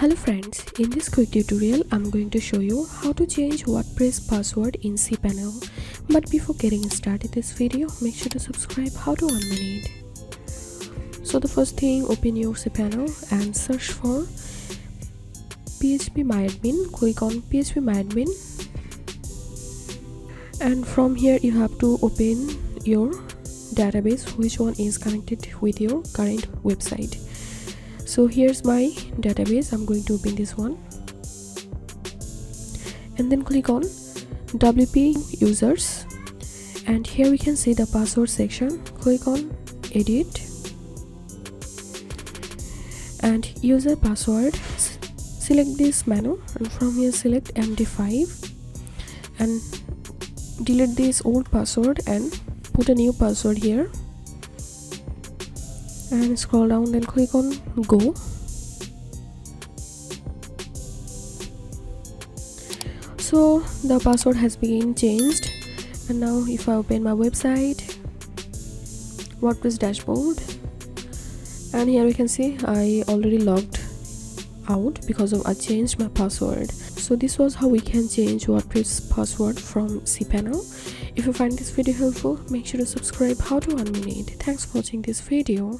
Hello friends, in this quick tutorial I'm going to show you how to change WordPress password in cPanel. But before getting started this video, make sure to subscribe. How to 1 minute. So the first thing, open your cPanel and search for phpMyAdmin. Click on phpMyAdmin, and from here you have to open your database which one is connected with your current website. So here's my database. I'm going to open this one and then click on WP users, and here we can see the password section. Click on edit and user password. Select this menu and from here select MD5 and delete this old password and put a new password here, and scroll down, then click on go. So the password has been changed, and now if I open my website, WordPress dashboard, and here we can see I already logged out because of I changed my password. So this was how we can change WordPress password from cPanel. If you find this video helpful, make sure to subscribe. How to 1 minute. Thanks for watching this video.